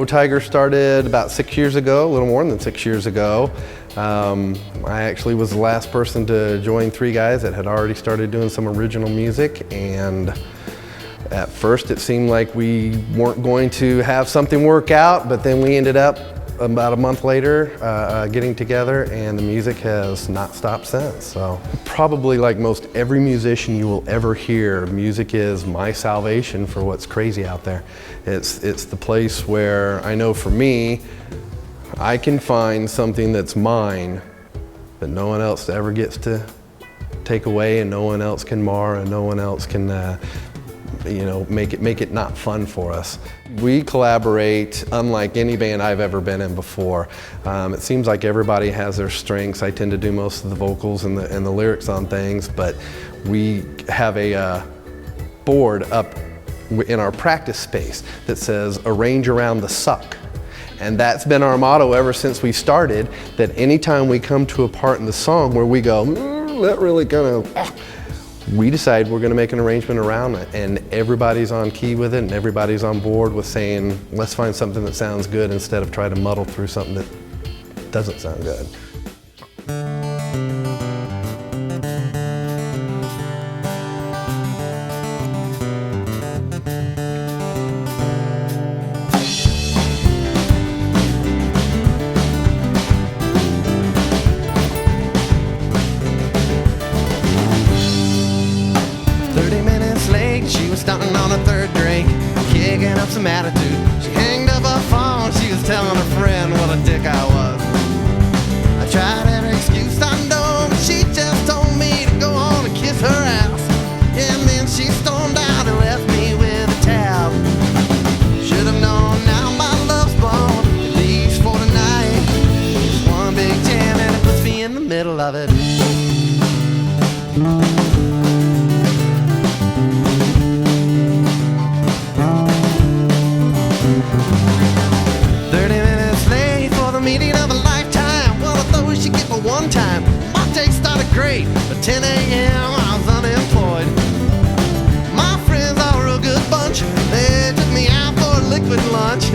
Tiger started about 6 years ago, a little more than 6 years ago. I actually was the last person to join three guys that had already started doing some original music, and at first it seemed like we weren't going to have something work out, but then we ended up about a month later getting together, and the music has not stopped since. So probably like most every musician you will ever hear, music is my salvation for what's crazy out there. It's the place where I know for me, I can find something that's mine that no one else ever gets to take away, and no one else can mar, and no one else can make it not fun for us. We collaborate unlike any band I've ever been in before. It seems like everybody has their strengths. I tend to do most of the vocals and the lyrics on things, but we have a board up in our practice space that says arrange around the suck. And that's been our motto ever since we started, that anytime we come to a part in the song where we go, that really kind of, we decide we're going to make an arrangement around it, and everybody's on key with it, and everybody's on board with saying, let's find something that sounds good instead of try to muddle through something that doesn't sound good. She was starting on her third drink, kicking up some attitude. She hanged up her phone, she was telling her friend what a dick I was. I tried every excuse I know, but she just told me to go on and kiss her ass. And then she stormed out and left me with a tab. Should've known now my love's blown, at least for tonight. It's one big jam and it puts me in the middle of it. 30 minutes late for the meeting of a lifetime. One of those you get for one time. My day started great, at 10 a.m. I was unemployed. My friends are a real good bunch. They took me out for a liquid lunch.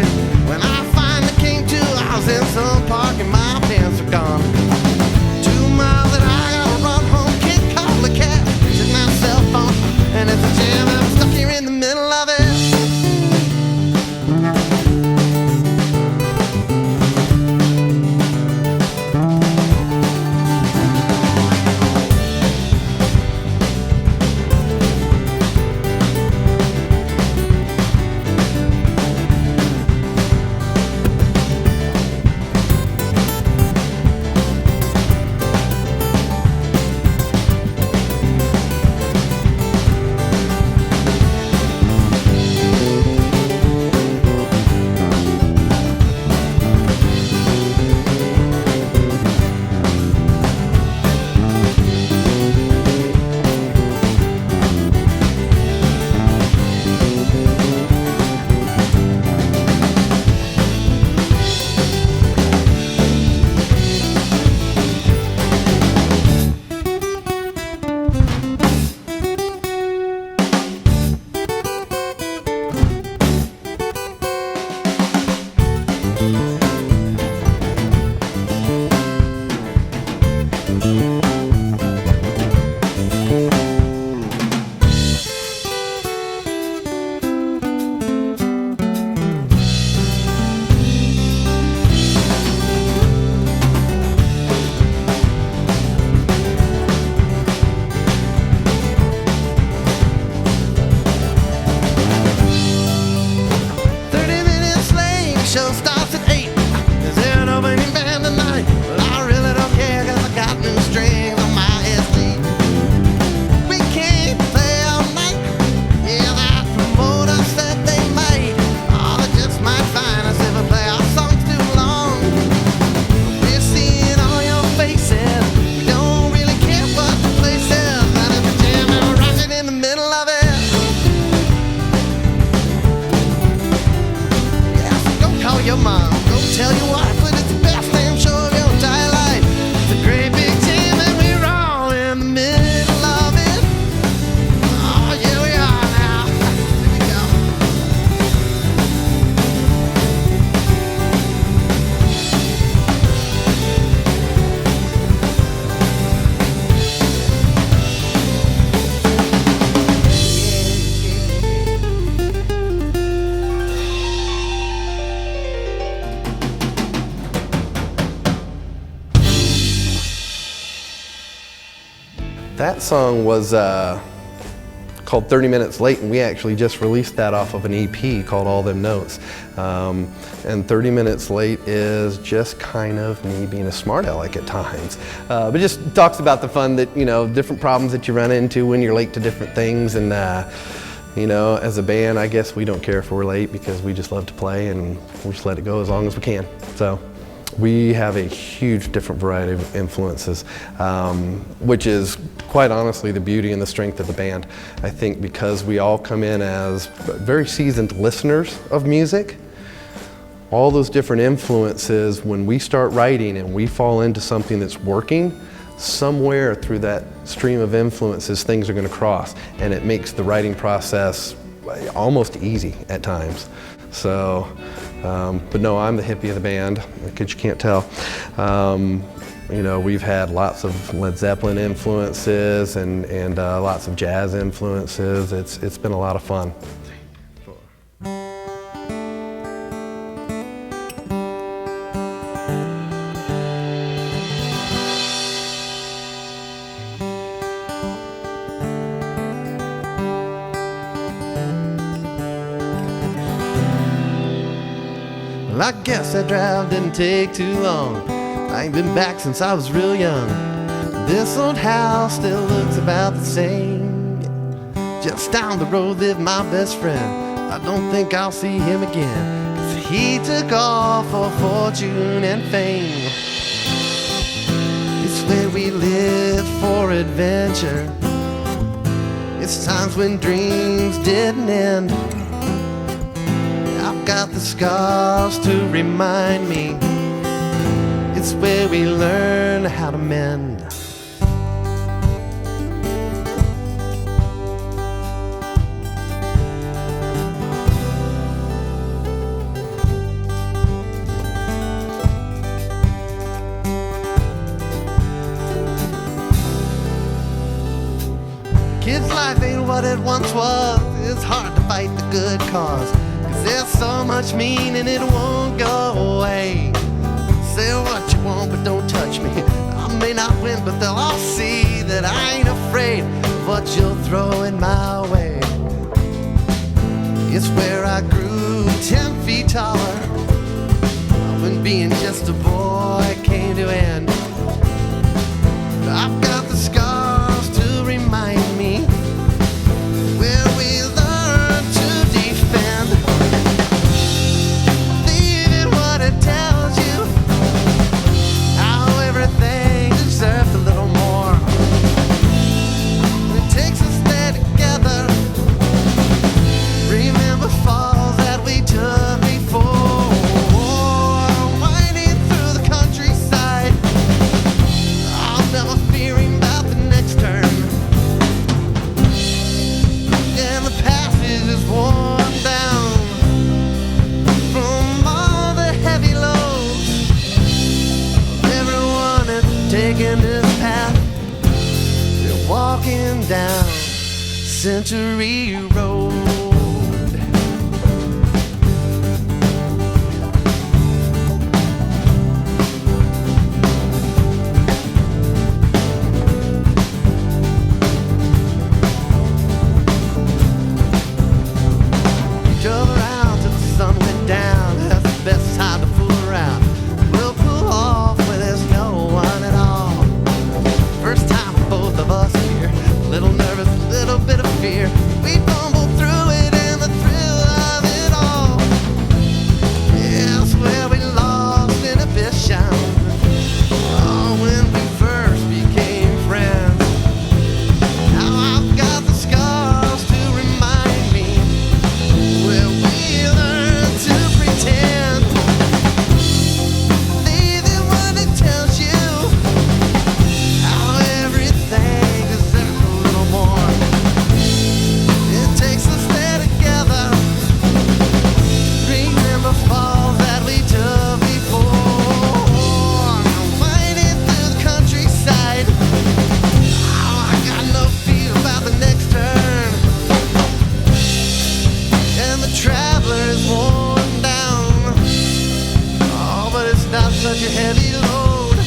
When I finally came to, I was in some park and my pants were gone. 2 miles that I gotta run home, can't call a cab. Took my cell phone and it's a jam. I'm stuck here in the middle of it. That song was called 30 Minutes Late, and we actually just released that off of an EP called All Them Notes. And 30 Minutes Late is just kind of me being a smart aleck at times. But just talks about the fun that, different problems that you run into when you're late to different things. And, as a band, I guess we don't care if we're late because we just love to play and we just let it go as long as we can. So we have a huge different variety of influences, which is quite honestly the beauty and the strength of the band. I think because we all come in as very seasoned listeners of music, all those different influences, when we start writing and we fall into something that's working, somewhere through that stream of influences things are going to cross, and it makes the writing process almost easy at times. So, but no, I'm the hippie of the band, because you can't tell. We've had lots of Led Zeppelin influences and lots of jazz influences. It's been a lot of fun. Well, I guess that drive didn't take too long. I ain't been back since I was real young. This old house still looks about the same. Just down the road lived my best friend. I don't think I'll see him again, 'cause he took off for fortune and fame. It's where we live for adventure. It's times when dreams didn't end. I've got the scars to remind me. It's where we learn how to mend. Kid's life ain't what it once was. It's hard to fight the good cause, 'cause there's so much meaning it won't go away. Say what you want, but don't touch me. I may not win, but they'll all see that I ain't afraid of what you'll throw in my way. It's where I grew 10 feet taller, when being just a boy came to end. I've got the scars to remind me where we learn to defend. Believe in what it tells you, how everything deserves a little more. It takes us there together. Remember falls that we took before. Winding through the countryside, I'm never fearing about the next turn. And the passage is worn down from all the heavy loads. Everyone that's taken this path, they're walking down Century Road. Drove around till the sun went down. That's the best time to fool around. We'll pull off where there's no one at all. First time for both of us here. A little nervous, a little bit of fear. We fumbled through it and the thrill of it all. Yeah, it's where we lost inhibition. Oh, when we first became friends. Now I've got the scars to remind me where we learn to pretend. Believe in what it tells you, how everything deserves a little more. It takes us there together. Remember falls that we took before. Fighting through the countryside. Oh, I got no fear about the next turn. And the traveler is worn down. Oh, but it's not such a heavy load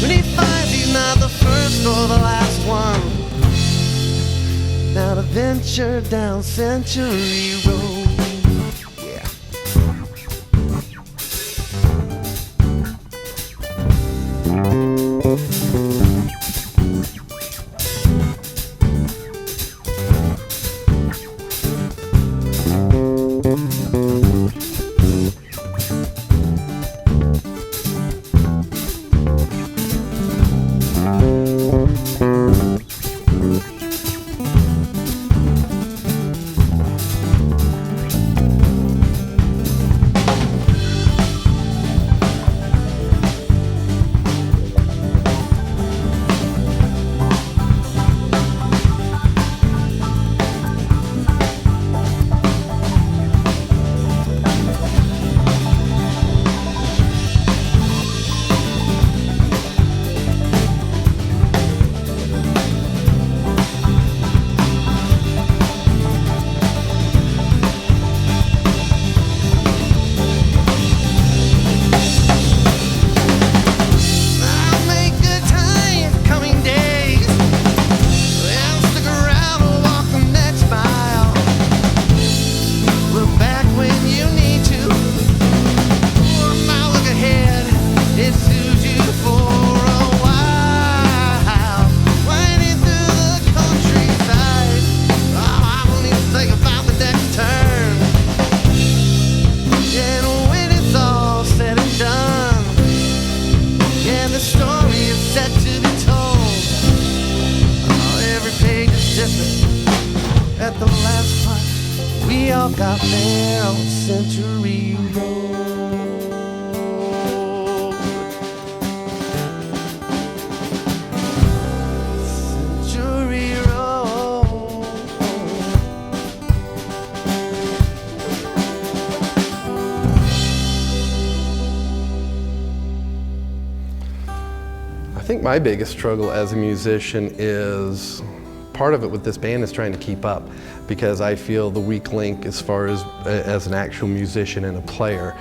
when he finds he's not the first or the last one. venture down Century Road. Yeah. At the last part, we all got there on Century Road. Century Road. I think my biggest struggle as a musician is part of it with this band is trying to keep up, because I feel the weak link as far as an actual musician and a player.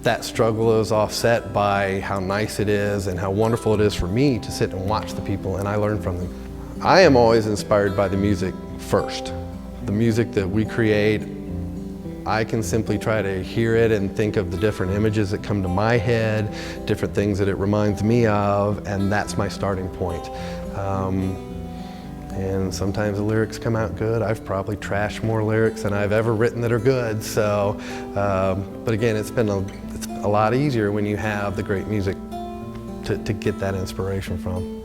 That struggle is offset by how nice it is and how wonderful it is for me to sit and watch the people, and I learn from them. I am always inspired by the music first. The music that we create, I can simply try to hear it and think of the different images that come to my head, different things that it reminds me of, and that's my starting point. And sometimes the lyrics come out good. I've probably trashed more lyrics than I've ever written that are good. So, but again, it's a lot easier when you have the great music to get that inspiration from.